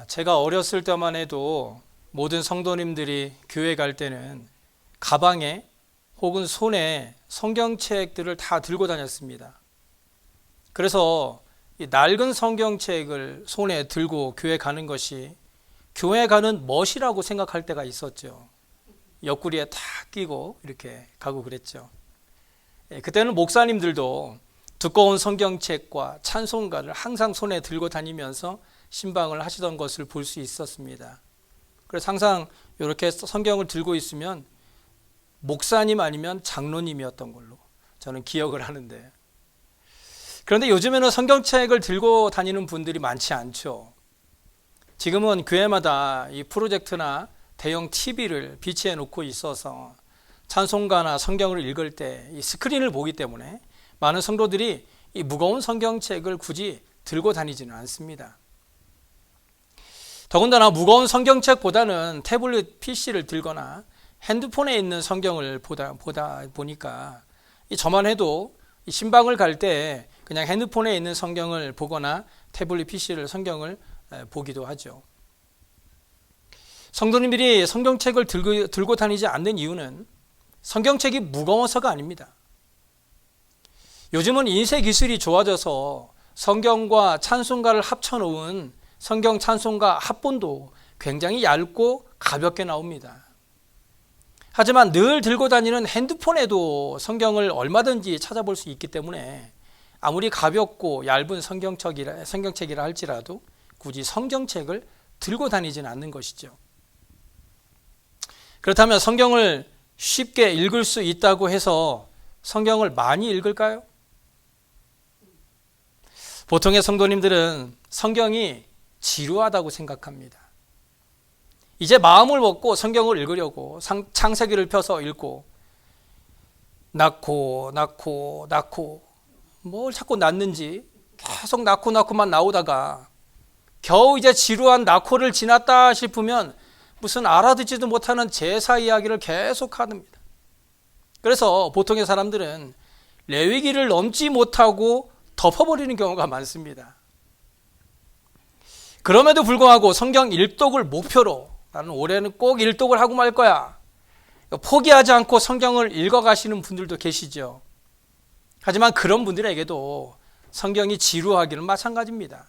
제가 어렸을 때만 해도 모든 성도님들이 교회 갈 때는 가방에 혹은 손에 성경책들을 다 들고 다녔습니다. 그래서 이 낡은 성경책을 손에 들고 교회 가는 것이 교회 가는 멋이라고 생각할 때가 있었죠. 옆구리에 탁 끼고 이렇게 가고 그랬죠. 그때는 목사님들도 두꺼운 성경책과 찬송가를 항상 손에 들고 다니면서 신방을 하시던 것을 볼 수 있었습니다. 그래서 항상 이렇게 성경을 들고 있으면 목사님 아니면 장로님이었던 걸로 저는 기억을 하는데, 그런데 요즘에는 성경책을 들고 다니는 분들이 많지 않죠. 지금은 교회마다 이 프로젝트나 대형 TV를 비치해 놓고 있어서 찬송가나 성경을 읽을 때 이 스크린을 보기 때문에 많은 성도들이 이 무거운 성경책을 굳이 들고 다니지는 않습니다. 더군다나 무거운 성경책보다는 태블릿 PC를 들거나 핸드폰에 있는 성경을 보다 보니까 저만 해도 신방을 갈 때 그냥 핸드폰에 있는 성경을 보거나 태블릿 PC를 성경을 보기도 하죠. 성도님들이 성경책을 들고 다니지 않는 이유는 성경책이 무거워서가 아닙니다. 요즘은 인쇄 기술이 좋아져서 성경과 찬송가를 합쳐놓은 성경 찬송가 합본도 굉장히 얇고 가볍게 나옵니다. 하지만 늘 들고 다니는 핸드폰에도 성경을 얼마든지 찾아볼 수 있기 때문에 아무리 가볍고 얇은 성경책이라 할지라도 굳이 성경책을 들고 다니지는 않는 것이죠. 그렇다면 성경을 쉽게 읽을 수 있다고 해서 성경을 많이 읽을까요? 보통의 성도님들은 성경이 지루하다고 생각합니다. 이제 마음을 먹고 성경을 읽으려고 창세기를 펴서 읽고 낳고 뭘 자꾸 낳는지 계속 낳고만 나오다가 겨우 이제 지루한 낳고를 지났다 싶으면 무슨 알아듣지도 못하는 제사 이야기를 계속 합니다. 그래서 보통의 사람들은 레위기를 넘지 못하고 덮어버리는 경우가 많습니다. 그럼에도 불구하고 성경 일독을 목표로 나는 올해는 꼭 일독을 하고 말 거야, 포기하지 않고 성경을 읽어가시는 분들도 계시죠. 하지만 그런 분들에게도 성경이 지루하기는 마찬가지입니다.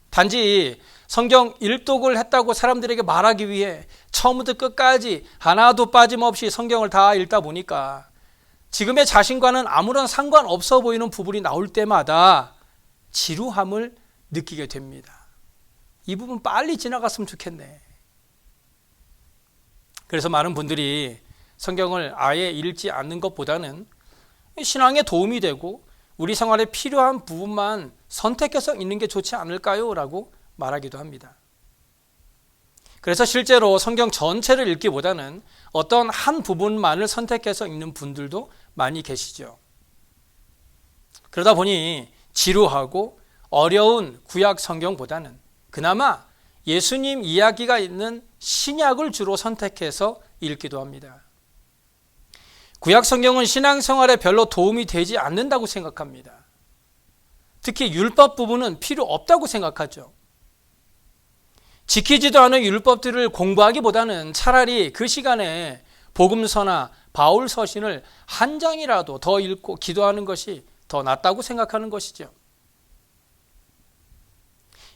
단지 성경 일독을 했다고 사람들에게 말하기 위해 처음부터 끝까지 하나도 빠짐없이 성경을 다 읽다 보니까 지금의 자신과는 아무런 상관없어 보이는 부분이 나올 때마다 지루함을 느끼게 됩니다. 이 부분 빨리 지나갔으면 좋겠네. 그래서 많은 분들이 성경을 아예 읽지 않는 것보다는 신앙에 도움이 되고 우리 생활에 필요한 부분만 선택해서 읽는 게 좋지 않을까요? 라고 말하기도 합니다. 그래서 실제로 성경 전체를 읽기보다는 어떤 한 부분만을 선택해서 읽는 분들도 많이 계시죠. 그러다 보니 지루하고 어려운 구약 성경보다는 그나마 예수님 이야기가 있는 신약을 주로 선택해서 읽기도 합니다. 구약 성경은 신앙생활에 별로 도움이 되지 않는다고 생각합니다. 특히 율법 부분은 필요 없다고 생각하죠. 지키지도 않은 율법들을 공부하기보다는 차라리 그 시간에 복음서나 바울 서신을 한 장이라도 더 읽고 기도하는 것이 더 낫다고 생각하는 것이죠.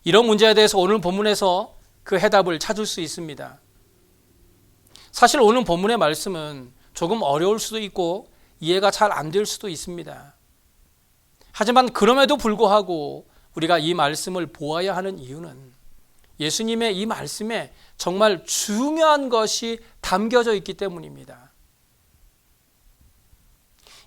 이런 문제에 대해서 오늘 본문에서 그 해답을 찾을 수 있습니다. 사실 오늘 본문의 말씀은 조금 어려울 수도 있고 이해가 잘 안 될 수도 있습니다. 하지만 그럼에도 불구하고 우리가 이 말씀을 보아야 하는 이유는 예수님의 이 말씀에 정말 중요한 것이 담겨져 있기 때문입니다.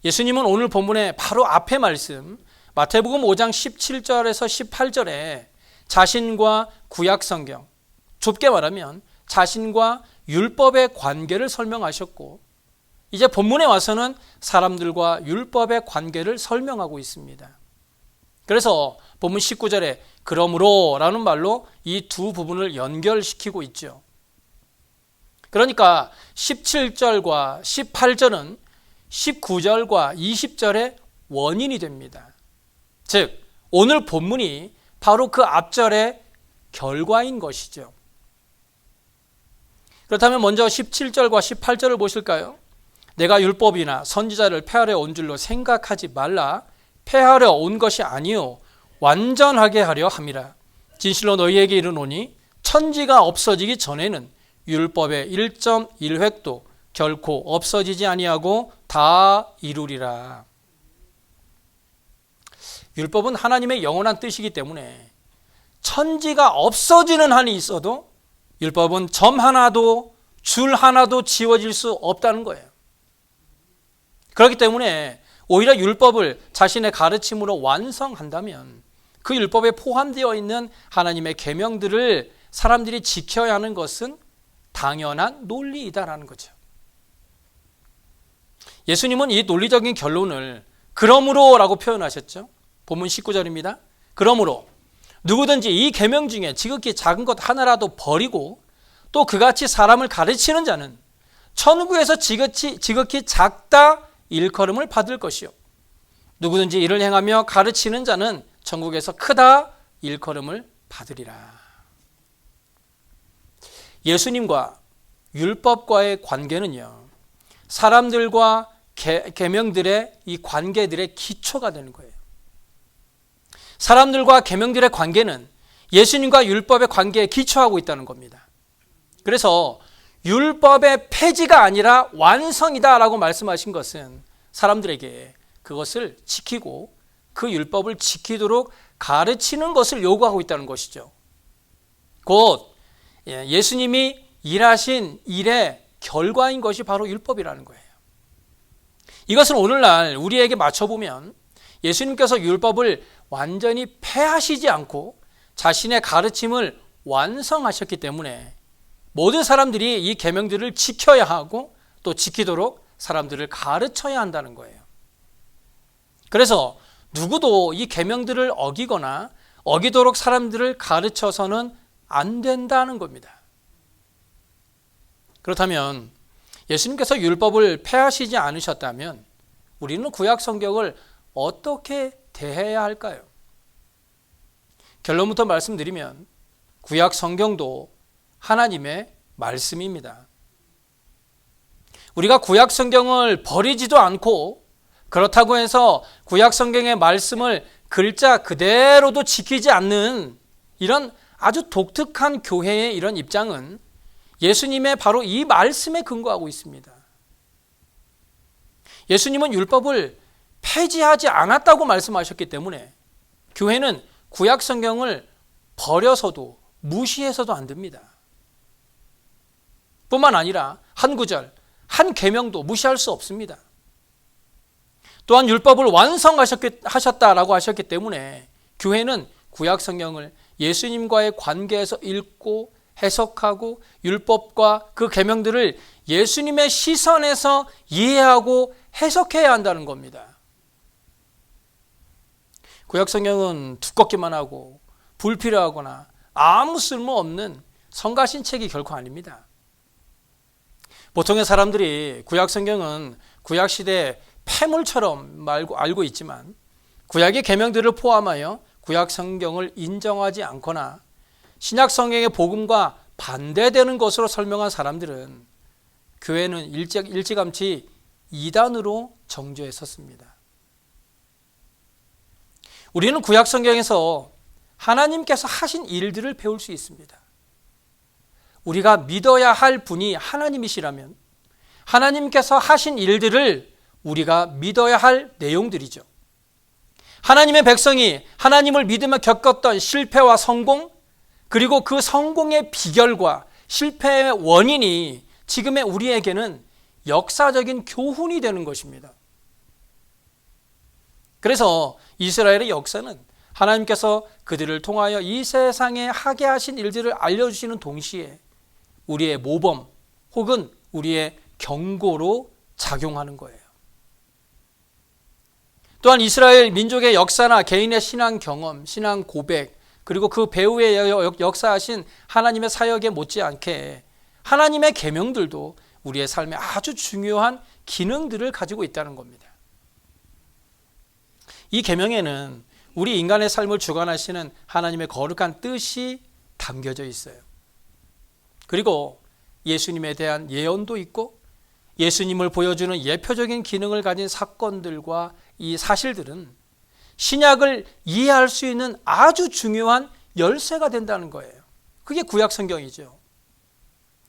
예수님은 오늘 본문의 바로 앞의 말씀 마태복음 5장 17절에서 18절에 자신과 구약 성경, 좁게 말하면 자신과 율법의 관계를 설명하셨고, 이제 본문에 와서는 사람들과 율법의 관계를 설명하고 있습니다. 그래서 본문 19절에 그러므로 라는 말로 이 두 부분을 연결시키고 있죠. 그러니까 17절과 18절은 19절과 20절의 원인이 됩니다. 즉 오늘 본문이 바로 그 앞절의 결과인 것이죠. 그렇다면 먼저 17절과 18절을 보실까요? 내가 율법이나 선지자를 폐하려 온 줄로 생각하지 말라. 폐하려 온 것이 아니요 완전하게 하려 함이라. 진실로 너희에게 이르노니 천지가 없어지기 전에는 율법의 1.1획도 결코 없어지지 아니하고 다 이루리라. 율법은 하나님의 영원한 뜻이기 때문에 천지가 없어지는 한이 있어도 율법은 점 하나도 줄 하나도 지워질 수 없다는 거예요. 그렇기 때문에 오히려 율법을 자신의 가르침으로 완성한다면 그 율법에 포함되어 있는 하나님의 계명들을 사람들이 지켜야 하는 것은 당연한 논리이다라는 거죠. 예수님은 이 논리적인 결론을 그러므로라고 표현하셨죠. 본문 19절입니다. 그러므로 누구든지 이 계명 중에 지극히 작은 것 하나라도 버리고 또 그같이 사람을 가르치는 자는 천국에서 지극히 작다 일컬음을 받을 것이요 누구든지 이를 행하며 가르치는 자는 천국에서 크다 일컬음을 받으리라. 예수님과 율법과의 관계는요, 사람들과 계명들의 이 관계들의 기초가 되는 거예요. 사람들과 계명들의 관계는 예수님과 율법의 관계에 기초하고 있다는 겁니다. 그래서 율법의 폐지가 아니라 완성이다라고 말씀하신 것은 사람들에게 그것을 지키고 그 율법을 지키도록 가르치는 것을 요구하고 있다는 것이죠. 곧 예수님이 일하신 일의 결과인 것이 바로 율법이라는 거예요. 이것은 오늘날 우리에게 맞춰보면 예수님께서 율법을 완전히 폐하시지 않고 자신의 가르침을 완성하셨기 때문에 모든 사람들이 이 계명들을 지켜야 하고 또 지키도록 사람들을 가르쳐야 한다는 거예요. 그래서 누구도 이 계명들을 어기거나 어기도록 사람들을 가르쳐서는 안 된다는 겁니다. 그렇다면 예수님께서 율법을 폐하시지 않으셨다면 우리는 구약 성경을 어떻게 대해야 할까요? 결론부터 말씀드리면 구약 성경도 하나님의 말씀입니다. 우리가 구약 성경을 버리지도 않고 그렇다고 해서 구약 성경의 말씀을 글자 그대로도 지키지 않는 이런 아주 독특한 교회의 이런 입장은 예수님의 바로 이 말씀에 근거하고 있습니다. 예수님은 율법을 폐지하지 않았다고 말씀하셨기 때문에 교회는 구약 성경을 버려서도 무시해서도 안 됩니다. 뿐만 아니라 한 구절, 한 계명도 무시할 수 없습니다. 또한 율법을 완성하셨다라고 하셨기 때문에 교회는 구약 성경을 예수님과의 관계에서 읽고 해석하고 율법과 그 계명들을 예수님의 시선에서 이해하고 해석해야 한다는 겁니다. 구약 성경은 두껍기만 하고 불필요하거나 아무 쓸모없는 성가신 책이 결코 아닙니다. 보통의 사람들이 구약 성경은 구약 시대의 폐물처럼 알고 있지만 구약의 계명들을 포함하여 구약 성경을 인정하지 않거나 신약 성경의 복음과 반대되는 것으로 설명한 사람들은 교회는 일찌감치 이단으로 정죄에 섰습니다. 우리는 구약 성경에서 하나님께서 하신 일들을 배울 수 있습니다. 우리가 믿어야 할 분이 하나님이시라면 하나님께서 하신 일들을 우리가 믿어야 할 내용들이죠. 하나님의 백성이 하나님을 믿으며 겪었던 실패와 성공, 그리고 그 성공의 비결과 실패의 원인이 지금의 우리에게는 역사적인 교훈이 되는 것입니다. 그래서 이스라엘의 역사는 하나님께서 그들을 통하여 이 세상에 하게 하신 일들을 알려주시는 동시에 우리의 모범 혹은 우리의 경고로 작용하는 거예요. 또한 이스라엘 민족의 역사나 개인의 신앙 경험, 신앙 고백, 그리고 그 배후에 역사하신 하나님의 사역에 못지않게 하나님의 계명들도 우리의 삶에 아주 중요한 기능들을 가지고 있다는 겁니다. 이 계명에는 우리 인간의 삶을 주관하시는 하나님의 거룩한 뜻이 담겨져 있어요. 그리고 예수님에 대한 예언도 있고 예수님을 보여주는 예표적인 기능을 가진 사건들과 이 사실들은 신약을 이해할 수 있는 아주 중요한 열쇠가 된다는 거예요. 그게 구약 성경이죠.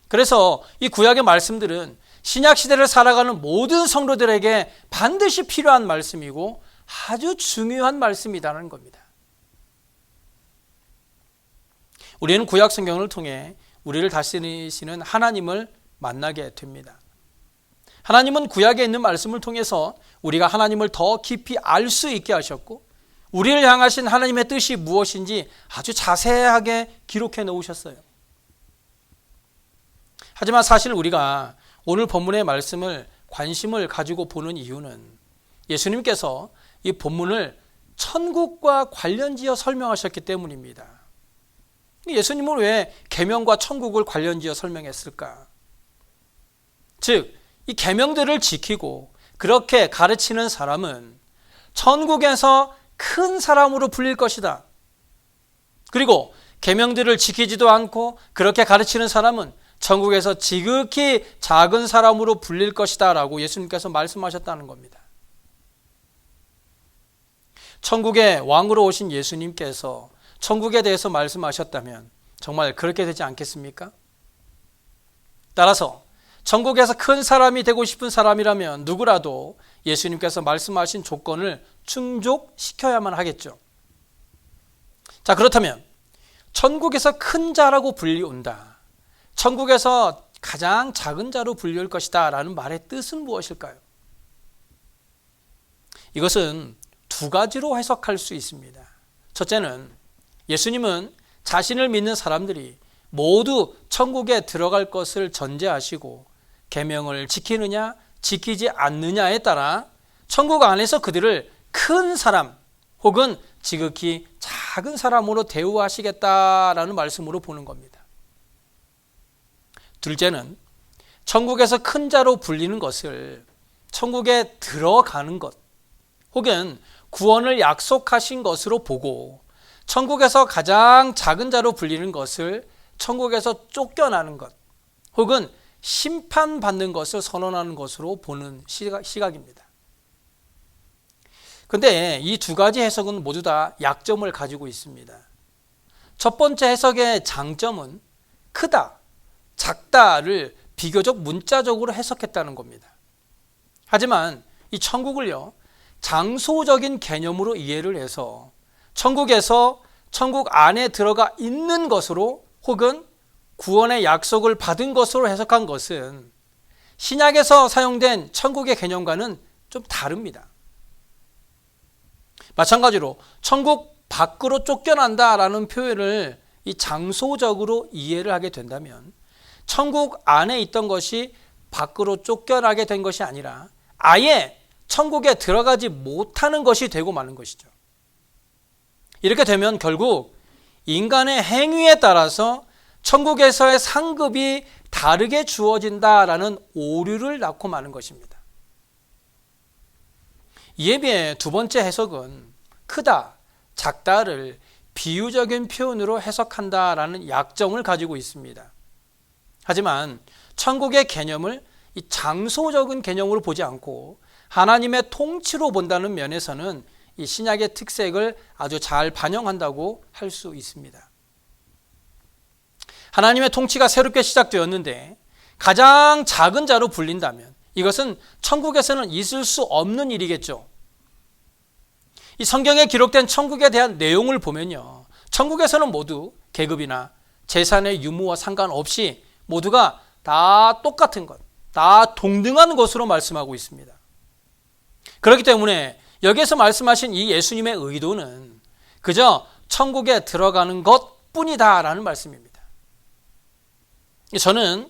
그래서 이 구약의 말씀들은 신약 시대를 살아가는 모든 성도들에게 반드시 필요한 말씀이고 아주 중요한 말씀이라는 겁니다. 우리는 구약 성경을 통해 우리를 다스리시는 하나님을 만나게 됩니다. 하나님은 구약에 있는 말씀을 통해서 우리가 하나님을 더 깊이 알 수 있게 하셨고 우리를 향하신 하나님의 뜻이 무엇인지 아주 자세하게 기록해 놓으셨어요. 하지만 사실 우리가 오늘 본문의 말씀을 관심을 가지고 보는 이유는 예수님께서 이 본문을 천국과 관련지어 설명하셨기 때문입니다. 예수님은 왜 계명과 천국을 관련지어 설명했을까? 즉, 이 계명들을 지키고 그렇게 가르치는 사람은 천국에서 큰 사람으로 불릴 것이다. 그리고 계명들을 지키지도 않고 그렇게 가르치는 사람은 천국에서 지극히 작은 사람으로 불릴 것이다 라고 예수님께서 말씀하셨다는 겁니다. 천국의 왕으로 오신 예수님께서 천국에 대해서 말씀하셨다면 정말 그렇게 되지 않겠습니까? 따라서 천국에서 큰 사람이 되고 싶은 사람이라면 누구라도 예수님께서 말씀하신 조건을 충족시켜야만 하겠죠. 자, 그렇다면 천국에서 큰 자라고 불리운다, 천국에서 가장 작은 자로 불릴 것이다 라는 말의 뜻은 무엇일까요? 이것은 두 가지로 해석할 수 있습니다. 첫째는 예수님은 자신을 믿는 사람들이 모두 천국에 들어갈 것을 전제하시고 계명을 지키느냐 지키지 않느냐에 따라 천국 안에서 그들을 큰 사람 혹은 지극히 작은 사람으로 대우하시겠다라는 말씀으로 보는 겁니다. 둘째는 천국에서 큰 자로 불리는 것을 천국에 들어가는 것 혹은 구원을 약속하신 것으로 보고 천국에서 가장 작은 자로 불리는 것을 천국에서 쫓겨나는 것 혹은 심판받는 것을 선언하는 것으로 보는 시각입니다. 그런데 이 두 가지 해석은 모두 다 약점을 가지고 있습니다. 첫 번째 해석의 장점은 크다, 작다를 비교적 문자적으로 해석했다는 겁니다. 하지만 이 천국을요, 장소적인 개념으로 이해를 해서 천국에서 천국 안에 들어가 있는 것으로 혹은 구원의 약속을 받은 것으로 해석한 것은 신약에서 사용된 천국의 개념과는 좀 다릅니다. 마찬가지로 천국 밖으로 쫓겨난다라는 표현을 이 장소적으로 이해를 하게 된다면 천국 안에 있던 것이 밖으로 쫓겨나게 된 것이 아니라 아예 천국에 들어가지 못하는 것이 되고 마는 것이죠. 이렇게 되면 결국 인간의 행위에 따라서 천국에서의 상급이 다르게 주어진다라는 오류를 낳고 마는 것입니다. 이에 비해 두 번째 해석은 크다, 작다를 비유적인 표현으로 해석한다라는 약점을 가지고 있습니다. 하지만 천국의 개념을 이 장소적인 개념으로 보지 않고 하나님의 통치로 본다는 면에서는 이 신약의 특색을 아주 잘 반영한다고 할 수 있습니다. 하나님의 통치가 새롭게 시작되었는데 가장 작은 자로 불린다면 이것은 천국에서는 있을 수 없는 일이겠죠. 이 성경에 기록된 천국에 대한 내용을 보면요, 천국에서는 모두 계급이나 재산의 유무와 상관없이 모두가 다 똑같은 것, 다 동등한 것으로 말씀하고 있습니다. 그렇기 때문에 여기에서 말씀하신 이 예수님의 의도는 그저 천국에 들어가는 것뿐이다라는 말씀입니다. 저는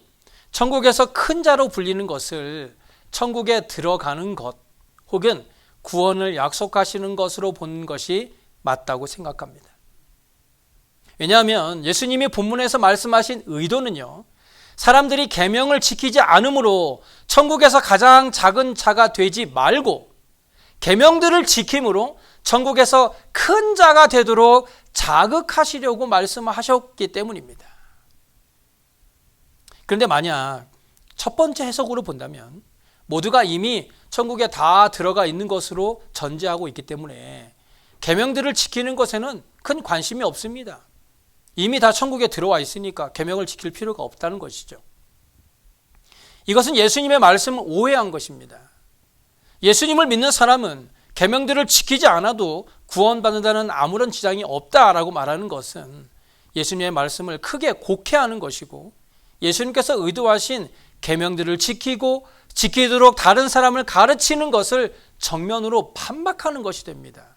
천국에서 큰 자로 불리는 것을 천국에 들어가는 것 혹은 구원을 약속하시는 것으로 본 것이 맞다고 생각합니다. 왜냐하면 예수님이 본문에서 말씀하신 의도는요, 사람들이 계명을 지키지 않으므로 천국에서 가장 작은 자가 되지 말고 계명들을 지킴으로 천국에서 큰 자가 되도록 자극하시려고 말씀하셨기 때문입니다. 그런데 만약 첫 번째 해석으로 본다면 모두가 이미 천국에 다 들어가 있는 것으로 전제하고 있기 때문에 계명들을 지키는 것에는 큰 관심이 없습니다. 이미 다 천국에 들어와 있으니까 계명을 지킬 필요가 없다는 것이죠. 이것은 예수님의 말씀을 오해한 것입니다. 예수님을 믿는 사람은 계명들을 지키지 않아도 구원받는다는 아무런 지장이 없다라고 말하는 것은 예수님의 말씀을 크게 곡해하는 것이고, 예수님께서 의도하신 계명들을 지키고 지키도록 다른 사람을 가르치는 것을 정면으로 반박하는 것이 됩니다.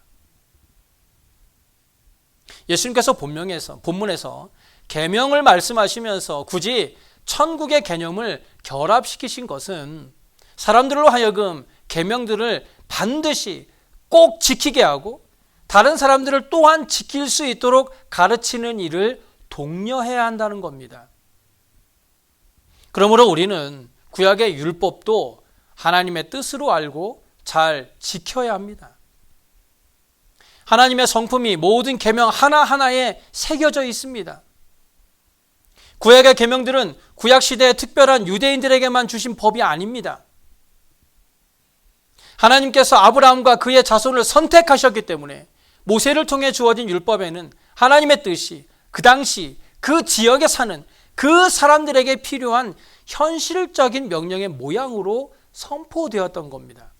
예수님께서 본문에서 계명을 말씀하시면서 굳이 천국의 개념을 결합시키신 것은 사람들로 하여금 계명들을 반드시 꼭 지키게 하고 다른 사람들을 또한 지킬 수 있도록 가르치는 일을 독려해야 한다는 겁니다. 그러므로 우리는 구약의 율법도 하나님의 뜻으로 알고 잘 지켜야 합니다. 하나님의 성품이 모든 계명 하나하나에 새겨져 있습니다. 구약의 계명들은 구약 시대의 특별한 유대인들에게만 주신 법이 아닙니다. 하나님께서 아브라함과 그의 자손을 선택하셨기 때문에 모세를 통해 주어진 율법에는 하나님의 뜻이 그 당시 그 지역에 사는 그 사람들에게 필요한 현실적인 명령의 모양으로 선포되었던 겁니다.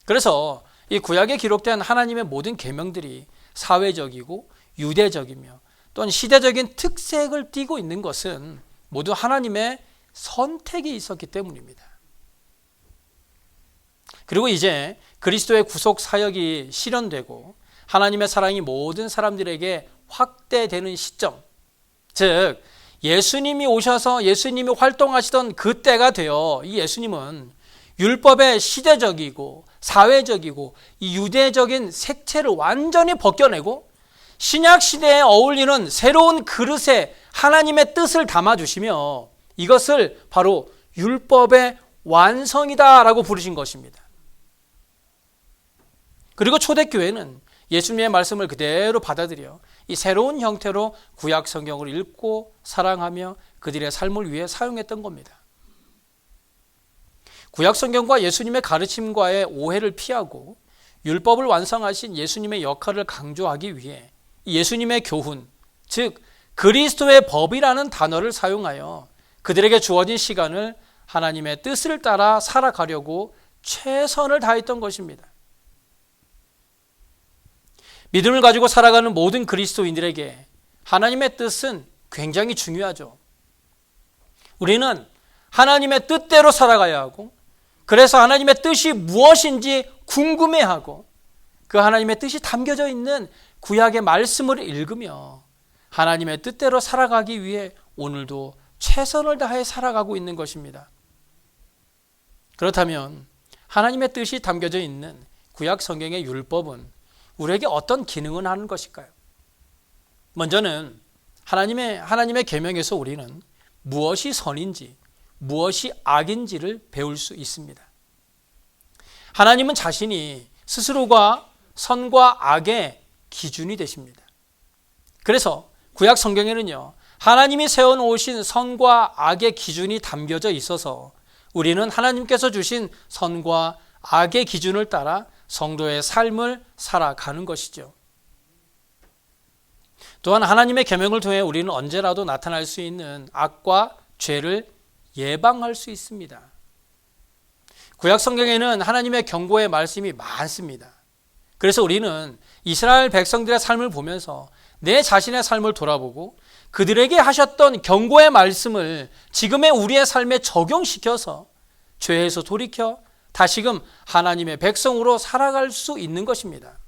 그래서 이 구약에 기록된 하나님의 모든 계명들이 사회적이고 유대적이며 또한 시대적인 특색을 띠고 있는 것은 모두 하나님의 선택이 있었기 때문입니다. 그리고 이제 그리스도의 구속 사역이 실현되고 하나님의 사랑이 모든 사람들에게 확대되는 시점, 즉 예수님이 오셔서 예수님이 활동하시던 그때가 되어 이 예수님은 율법의 시대적이고 사회적이고 이 유대적인 색채를 완전히 벗겨내고 신약 시대에 어울리는 새로운 그릇에 하나님의 뜻을 담아주시며 이것을 바로 율법의 완성이다라고 부르신 것입니다. 그리고 초대교회는 예수님의 말씀을 그대로 받아들여 이 새로운 형태로 구약 성경을 읽고 사랑하며 그들의 삶을 위해 사용했던 겁니다. 구약 성경과 예수님의 가르침과의 오해를 피하고 율법을 완성하신 예수님의 역할을 강조하기 위해 예수님의 교훈, 즉 그리스도의 법이라는 단어를 사용하여 그들에게 주어진 시간을 하나님의 뜻을 따라 살아가려고 최선을 다했던 것입니다. 믿음을 가지고 살아가는 모든 그리스도인들에게 하나님의 뜻은 굉장히 중요하죠. 우리는 하나님의 뜻대로 살아가야 하고, 그래서 하나님의 뜻이 무엇인지 궁금해하고 그 하나님의 뜻이 담겨져 있는 구약의 말씀을 읽으며 하나님의 뜻대로 살아가기 위해 오늘도 최선을 다해 살아가고 있는 것입니다. 그렇다면 하나님의 뜻이 담겨져 있는 구약 성경의 율법은 우리에게 어떤 기능을 하는 것일까요? 먼저는 하나님의 계명에서 우리는 무엇이 선인지 무엇이 악인지를 배울 수 있습니다. 하나님은 자신이 스스로가 선과 악의 기준이 되십니다. 그래서 구약 성경에는요, 하나님이 세워놓으신 선과 악의 기준이 담겨져 있어서 우리는 하나님께서 주신 선과 악의 기준을 따라 성도의 삶을 살아가는 것이죠. 또한 하나님의 계명을 통해 우리는 언제라도 나타날 수 있는 악과 죄를 예방할 수 있습니다. 구약 성경에는 하나님의 경고의 말씀이 많습니다. 그래서 우리는 이스라엘 백성들의 삶을 보면서 내 자신의 삶을 돌아보고 그들에게 하셨던 경고의 말씀을 지금의 우리의 삶에 적용시켜서 죄에서 돌이켜 다시금 하나님의 백성으로 살아갈 수 있는 것입니다.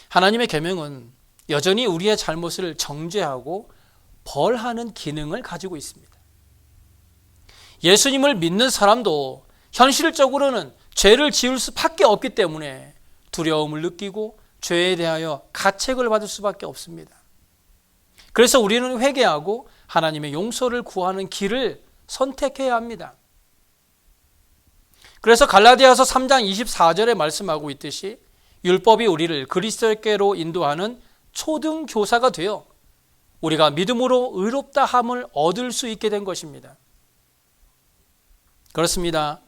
하나님의 계명은 여전히 우리의 잘못을 정죄하고 벌하는 기능을 가지고 있습니다. 예수님을 믿는 사람도 현실적으로는 죄를 지을 수밖에 없기 때문에 두려움을 느끼고 죄에 대하여 가책을 받을 수밖에 없습니다. 그래서 우리는 회개하고 하나님의 용서를 구하는 길을 선택해야 합니다. 그래서 갈라디아서 3장 24절에 말씀하고 있듯이 율법이 우리를 그리스도께로 인도하는 초등교사가 되어 우리가 믿음으로 의롭다 함을 얻을 수 있게 된 것입니다. 그렇습니다.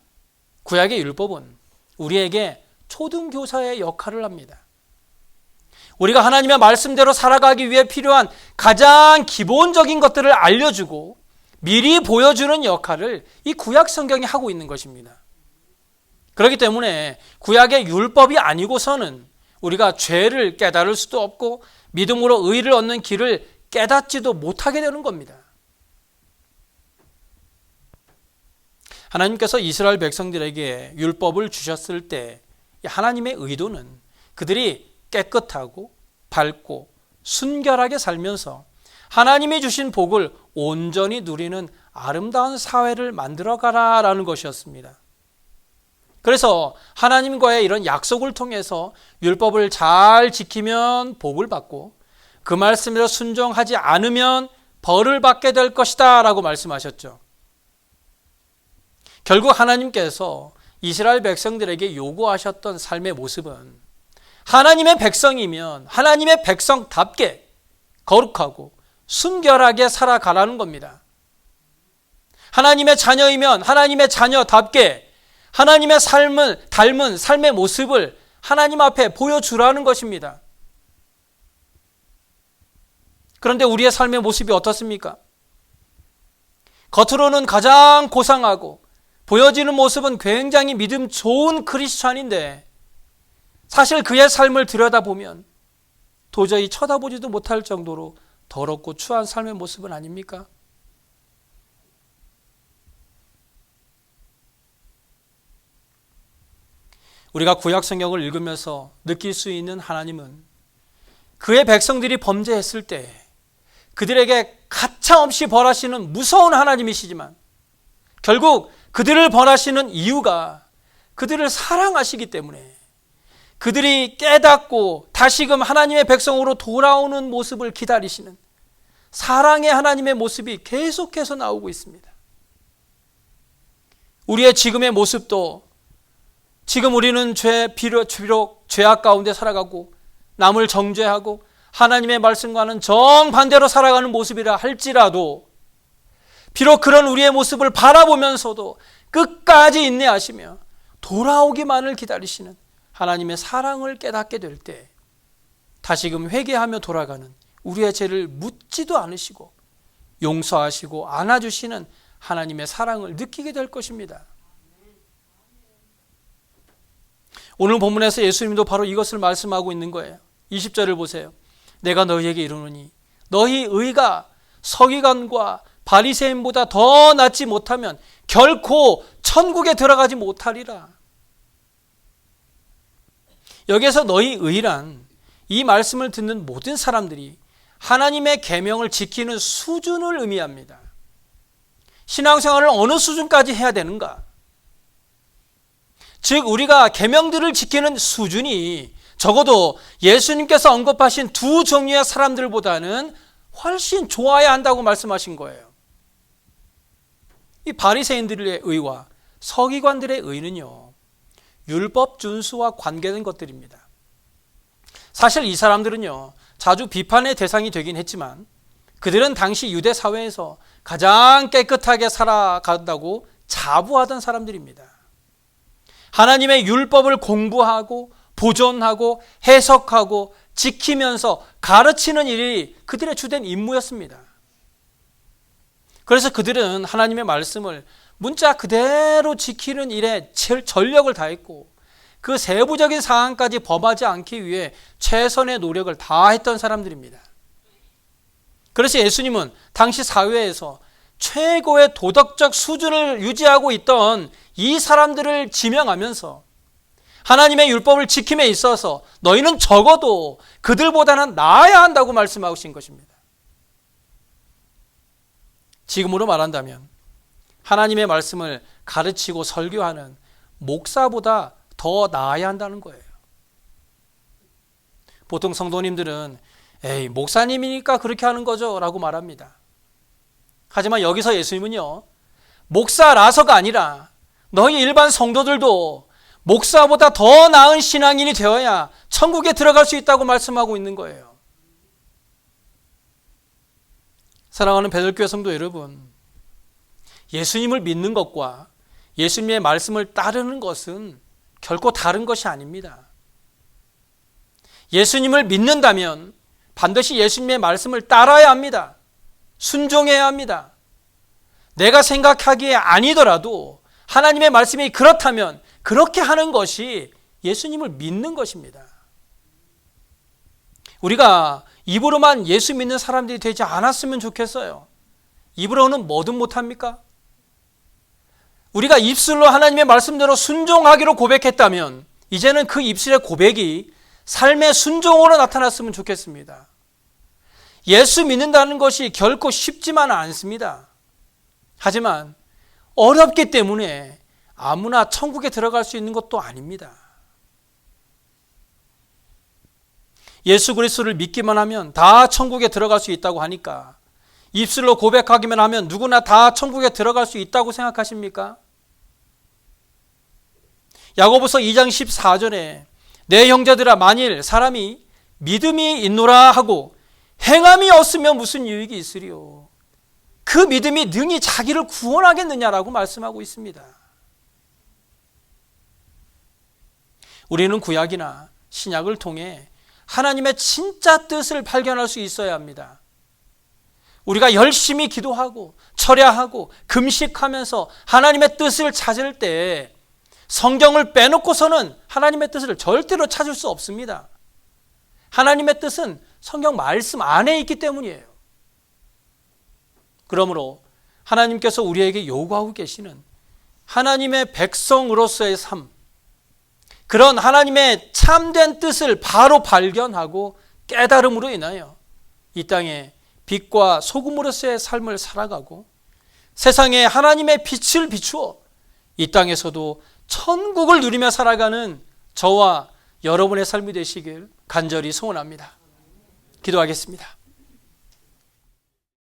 구약의 율법은 우리에게 초등교사의 역할을 합니다. 우리가 하나님의 말씀대로 살아가기 위해 필요한 가장 기본적인 것들을 알려주고 미리 보여주는 역할을 이 구약 성경이 하고 있는 것입니다. 그렇기 때문에 구약의 율법이 아니고서는 우리가 죄를 깨달을 수도 없고 믿음으로 의를 얻는 길을 깨닫지도 못하게 되는 겁니다. 하나님께서 이스라엘 백성들에게 율법을 주셨을 때 하나님의 의도는 그들이 깨끗하고 밝고 순결하게 살면서 하나님이 주신 복을 온전히 누리는 아름다운 사회를 만들어가라라는 것이었습니다. 그래서 하나님과의 이런 약속을 통해서 율법을 잘 지키면 복을 받고 그 말씀대로 순종하지 않으면 벌을 받게 될 것이다 라고 말씀하셨죠. 결국 하나님께서 이스라엘 백성들에게 요구하셨던 삶의 모습은 하나님의 백성이면 하나님의 백성답게 거룩하고 순결하게 살아가라는 겁니다. 하나님의 자녀이면 하나님의 자녀답게 하나님의 삶을 닮은 삶의 모습을 하나님 앞에 보여주라는 것입니다. 그런데 우리의 삶의 모습이 어떻습니까? 겉으로는 가장 고상하고 보여지는 모습은 굉장히 믿음 좋은 크리스찬인데 사실 그의 삶을 들여다보면 도저히 쳐다보지도 못할 정도로 더럽고 추한 삶의 모습은 아닙니까? 우리가 구약 성경을 읽으면서 느낄 수 있는 하나님은 그의 백성들이 범죄했을 때 그들에게 가차없이 벌하시는 무서운 하나님이시지만 결국 그들을 벌하시는 이유가 그들을 사랑하시기 때문에 그들이 깨닫고 다시금 하나님의 백성으로 돌아오는 모습을 기다리시는 사랑의 하나님의 모습이 계속해서 나오고 있습니다. 우리의 지금의 모습도 지금 우리는 비록 죄악 가운데 살아가고 남을 정죄하고 하나님의 말씀과는 정반대로 살아가는 모습이라 할지라도 비록 그런 우리의 모습을 바라보면서도 끝까지 인내하시며 돌아오기만을 기다리시는 하나님의 사랑을 깨닫게 될 때 다시금 회개하며 돌아가는 우리의 죄를 묻지도 않으시고 용서하시고 안아주시는 하나님의 사랑을 느끼게 될 것입니다. 오늘 본문에서 예수님도 바로 이것을 말씀하고 있는 거예요. 20절을 보세요. 내가 너희에게 이르노니 너희 의가 서기관과 바리새인보다 더 낫지 못하면 결코 천국에 들어가지 못하리라. 여기에서 너희 의란 이 말씀을 듣는 모든 사람들이 하나님의 계명을 지키는 수준을 의미합니다. 신앙생활을 어느 수준까지 해야 되는가? 즉 우리가 계명들을 지키는 수준이 적어도 예수님께서 언급하신 두 종류의 사람들보다는 훨씬 좋아야 한다고 말씀하신 거예요. 이 바리새인들의 의와 서기관들의 의는요, 율법 준수와 관계된 것들입니다. 사실 이 사람들은요, 자주 비판의 대상이 되긴 했지만 그들은 당시 유대 사회에서 가장 깨끗하게 살아간다고 자부하던 사람들입니다. 하나님의 율법을 공부하고 보존하고 해석하고 지키면서 가르치는 일이 그들의 주된 임무였습니다. 그래서 그들은 하나님의 말씀을 문자 그대로 지키는 일에 전력을 다했고 그 세부적인 사항까지 범하지 않기 위해 최선의 노력을 다했던 사람들입니다. 그래서 예수님은 당시 사회에서 최고의 도덕적 수준을 유지하고 있던 이 사람들을 지명하면서 하나님의 율법을 지킴에 있어서 너희는 적어도 그들보다는 나아야 한다고 말씀하신 것입니다. 지금으로 말한다면 하나님의 말씀을 가르치고 설교하는 목사보다 더 나아야 한다는 거예요. 보통 성도님들은 에이, 목사님이니까 그렇게 하는 거죠 라고 말합니다. 하지만 여기서 예수님은요, 목사라서가 아니라 너희 일반 성도들도 목사보다 더 나은 신앙인이 되어야 천국에 들어갈 수 있다고 말씀하고 있는 거예요. 사랑하는 베들교회 성도 여러분, 예수님을 믿는 것과 예수님의 말씀을 따르는 것은 결코 다른 것이 아닙니다. 예수님을 믿는다면 반드시 예수님의 말씀을 따라야 합니다. 순종해야 합니다. 내가 생각하기에 아니더라도 하나님의 말씀이 그렇다면 그렇게 하는 것이 예수님을 믿는 것입니다. 우리가 입으로만 예수 믿는 사람들이 되지 않았으면 좋겠어요. 입으로는 뭐든 못합니까? 우리가 입술로 하나님의 말씀대로 순종하기로 고백했다면 이제는 그 입술의 고백이 삶의 순종으로 나타났으면 좋겠습니다. 예수 믿는다는 것이 결코 쉽지만은 않습니다. 하지만 어렵기 때문에 아무나 천국에 들어갈 수 있는 것도 아닙니다. 예수 그리스도를 믿기만 하면 다 천국에 들어갈 수 있다고 하니까 입술로 고백하기만 하면 누구나 다 천국에 들어갈 수 있다고 생각하십니까? 야고보서 2장 14절에 내 형제들아 만일 사람이 믿음이 있노라 하고 행함이 없으면 무슨 유익이 있으리요. 그 믿음이 능히 자기를 구원하겠느냐라고 말씀하고 있습니다. 우리는 구약이나 신약을 통해 하나님의 진짜 뜻을 발견할 수 있어야 합니다. 우리가 열심히 기도하고 철야하고 금식하면서 하나님의 뜻을 찾을 때 성경을 빼놓고서는 하나님의 뜻을 절대로 찾을 수 없습니다. 하나님의 뜻은 성경 말씀 안에 있기 때문이에요. 그러므로 하나님께서 우리에게 요구하고 계시는 하나님의 백성으로서의 삶, 그런 하나님의 참된 뜻을 바로 발견하고 깨달음으로 인하여 이 땅에 빛과 소금으로서의 삶을 살아가고 세상에 하나님의 빛을 비추어 이 땅에서도 천국을 누리며 살아가는 저와 여러분의 삶이 되시길 간절히 소원합니다. 기도하겠습니다.